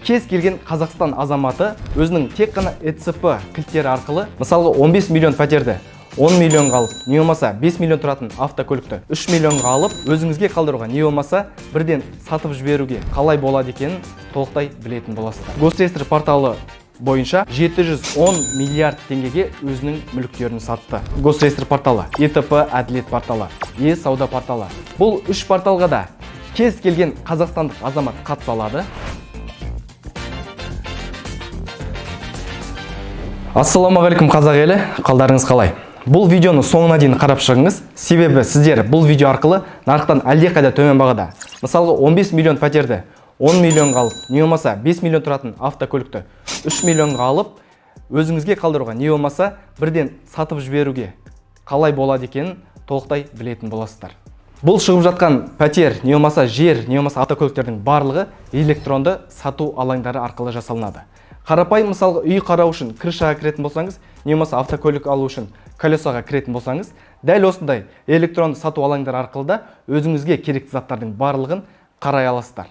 кез келген Қазақстан азаматы өзінің тек қана ЭЦП кілттері арқылы, мысалға 15 миллион пәтерді 10 миллионға алып, не болмаса 5 миллион тұратын автокөлікті 3 миллионға алып, өзіңізге қалдыруға, не болмаса бірден сатып жіберуге қалай болады екенін толықтай білетін боласыздар. Госреестр порталы бойынша 710 миллиард теңгеге өзінің мүліктерін сатты. Госреестр порталы, ЕТП әділет порталы, Е-сауда порталы. Бұл 3 порталға да кез келген қазақстандық азамат қатыса алады. Ассаламағалейкум қазақ елі, қалдарыңыз қалай? Бұл видеоны соңына дейін қарап шығыңыз, себебі сіздер бұл видео арқылы нарықтан әлдеқайда төмен бағада, мысалға 15 миллион пәтерді 10 миллионға алып, не болмаса 5 миллион тұратын автокөлікті 3 миллионға алып, өзіңізге қалдыруға, не болмаса бірден сатып жіберуге қалай болады екенін толықтай білетін боласыздар. Бұл шығып жатқан пәтер, не болмаса жер, не болмаса автокөліктердің барлығы электронды сату алаңдары арқылы жасалынады. Қарапайым мысалға үй қарау үшін крышаға кіретін болсаңыз, не болмаса автокөлік алу үшін колесоға кіретін болсаңыз, дәл осындай электронды сату алаңдары арқылы да өзіңізге керекті заттардың барлығын қарай аласыздар.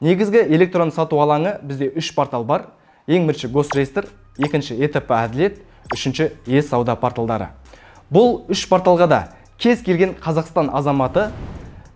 Негізгі электронды сату алаңы бізде 3 портал бар. Ең бірінші Госреестр, екінші ЕТП әділет, үшінші Е-сауда порталдары. Бұл 3 порталға да кез келген Қазақстан азаматы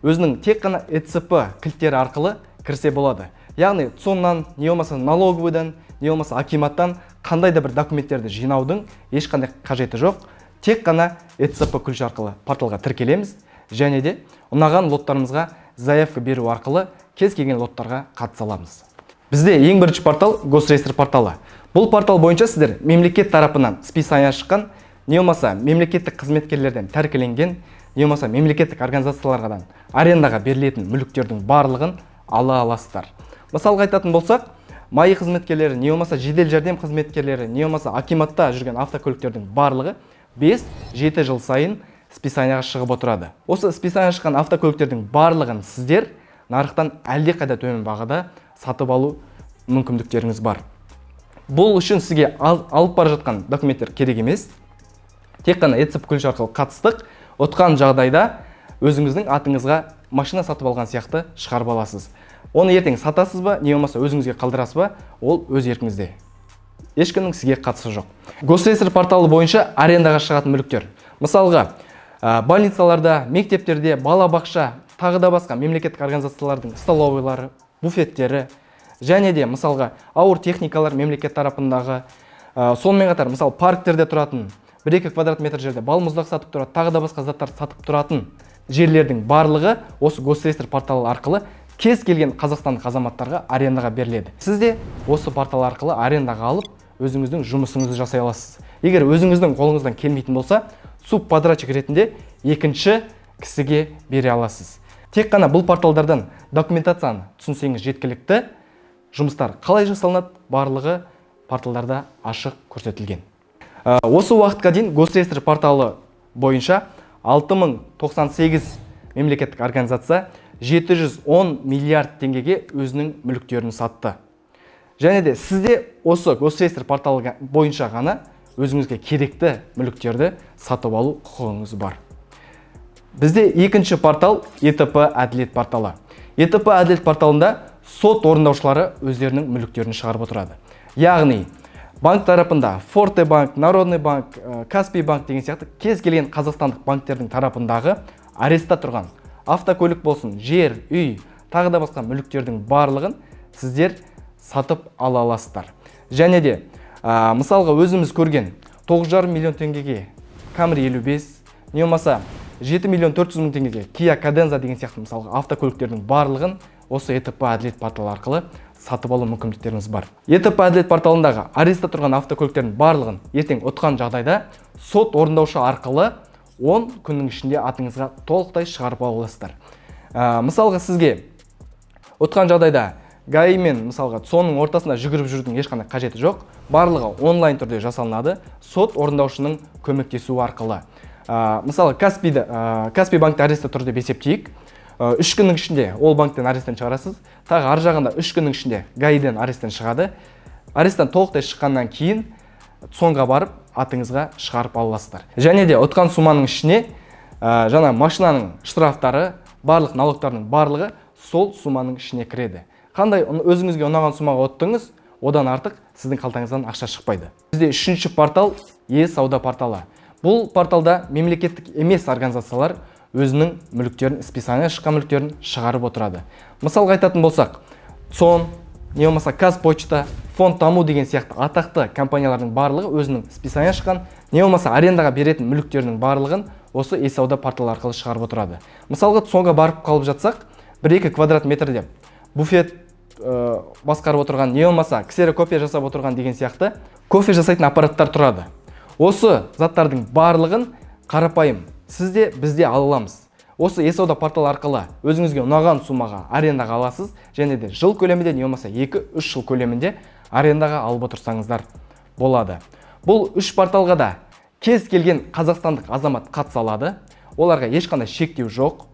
өзінің тек қана ЭЦП кілттері арқылы кірсе болады. Яғни ЦОНнан, не болмаса налоговыйдан, не болмаса акиматтан қандай да бір документтерді жинаудың ешқандай қажеті жоқ. Тек қана ЭЦП күлш арқылы порталға тіркелеміз, және де ұнаған лоттарымызға заявка беру арқылы кез келген лоттарға қатыса аламыз. Бізде ең бірінші портал Госреестр порталы. Бұл портал бойынша сіздер мемлекет тарапынан списание шыққан, не болмаса мемлекеттік қызметкерлерден тәркіленген, не болмаса мемлекеттік организациялардан арендаға берілетін мүліктердің барлығын ала аласыздар. Мысалға айтатын болсақ, майы қызметкерлері, не болмаса жедел жәрдем қызметкерлері, не болмаса акиматта жүрген автокөліктердің барлығы 5-7 жыл сайын списанияға шығып отырады. Осы списанияға шыққан автокөліктердің барлығын сіздер нарықтан әлдеқайда төмен бағада сатып алу мүмкіндіктеріңіз бар. Бұл үшін сізге алып бара жатқан документтер керек емес. Тек қана ЭЦП күлш арқылы қатыстық, отқан жағдайда өзіңіздің атыңызға машина сатып алған сияқты шығарып аласыз. Оны ертең сатасыз ба, не болмаса өзіңізге қалдырасыз ба, ол өз еркіңізде. Ешкімнің сізге қатысы жоқ. Госреестр порталы бойынша арендаға шығатын мүліктер. Мысалға, больницаларда, мектептерде, балабақша, тағы да басқа мемлекеттік организациялардың столовойлары, буфеттері, және де мысалға ауыр техникалар мемлекет тарапындағы, сонымен қатар мысалы парктерде тұратын, 1-2 квадрат метр жерде балмұздақ сатып тұратын, тағы да басқа заттар сатып тұратын жерлердің барлығы осы Госреестр порталы арқылы кез келген қазақстандық азаматтарға арендаға беріледі. Сіз де осы портал арқылы арендаға алып, өзіңіздің жұмысыңызды жасай аласыз. Егер өзіңіздің қолыңыздан келмейтін болса, субподрядчик ретінде екінші кісіге бере аласыз. Тек қана бұл порталдардан документацияны түсінсеңіз жеткілікті, жұмыстар қалай жасалынады, барлығы порталдарда ашық көрсетілген. Осы уақытқа дейін Госреестр порталы бойынша 6098 мемлекеттік организация 710 миллиард теңгеге өзінің мүліктерін сатты. Және де сізде осы Госреестр порталы бойынша ғана өзіңізге керекті мүліктерді сатып алу құқығыңыз бар. Бізде екінші портал ЕТП әділет порталы. ЕТП әділет порталында сот орындаушылары өздерінің мүліктерін шығарып отырады. Яғни, банк тарапында Форте банк, Народный банк, Каспий банк деген сияқты кез келген қазақстандық банктердің тарапындағы ареста тұрған автокөлік болсын, жер, үй, тағы да басқа мүліктердің барлығын сіздер сатып ала аласыздар. Және де, мысалға өзіміз көрген 9,5 миллион теңгеге Camry 55, не болмаса 7 миллион 400 мың теңгеге Kia Cadenza деген сияқты мысалға автокөліктердің барлығын осы ЕТП әділет порталы арқылы сатып алу мүмкіндіктеріңіз бар. ЕТП әділет порталындағы ареста тұрған автокөліктердің барлығын ертең ұтқан жағдайда сот орындаушы арқылы 10 күннің ішінде атыңызға толықтай шығарып аласыздар. Мысалға сізге ұтқан жағдайда ГАИ мен мысалға ЦОНның ортасында жүгіріп жүрудің ешқандай қажеті жоқ. Барлығы онлайн түрде жасалынады, сот орындаушының көмектесуі арқылы. Мысалы Каспий банкты ареста тұр деп есептейік. 3 күннің ішінде ол банктен аресттен шығарасыз. Тағы ар жағында 3 күннің ішінде ГАИден аресттен шығады. Аресттен толықтай шыққаннан кейін ЦОНға барып атыңызға шығарып аласыздар. Және де ұтқан суманың ішіне жаңа машинаның штрафтары, барлық налогтардың барлығы сол суманың ішіне кіреді. Қандай өзіңізге ұнаған суммаға оттыңыз, одан артық сіздің қалтаңыздан ақша шықпайды. Бізде үшінші портал e-сауда порталы. Бұл порталда мемлекеттік емес организациялар өзінің мүліктерін, списание шыққан мүліктерін шығарып отырады. Мысалға айтатын болсақ, ЦОН, не болмаса Казпочта, Фонд даму деген сияқты атақты компаниялардың барлығы өзінің списание шыққан, не болмаса арендаға беретін мүліктерінің барлығын осы e-сауда порталы арқылы шығарып отырады. Мысалға ЦОНға барып қалып жатсақ, 1-2 квадрат метрде буфет басқарып отырған, не болмаса ксерокопия жасап отырған деген сияқты кофе жасайтын аппараттар тұрады. Осы заттардың барлығын қарапайым сізде, бізде ала аламыз. Осы e-сауда порталы арқылы өзіңізге ұнаған суммаға арендаға аласыз, және де жыл көлемінде, не болмаса 2-3 жыл көлемінде арендаға алып отырсаңыздар болады. Бұл үш порталға да кез келген қазақстандық азамат қатыса алады. Оларға ешқандай шектеу жоқ.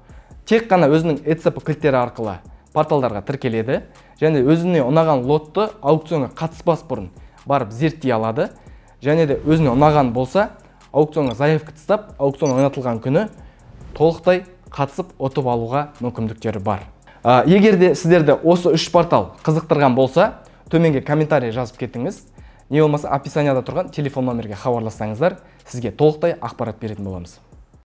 Тек қана өзінің ECP кілттері арқылы порталдарға тіркеледі, және өзіне ұнаған лотты аукционға қатыспас бұрын барып зерттей алады, және де өзіне ұнаған болса, аукционға заявка тастап, аукцион ойнатылған күні толықтай қатысып ұтып алуға мүмкіндіктері бар. Егер де сіздерді осы үш портал қызықтырған болса, төменге комментарий жазып кетіңіз. Не болмаса описанияда тұрған телефон номерге хабарлассаңыздар, сізге толықтай ақпарат беретін боламыз.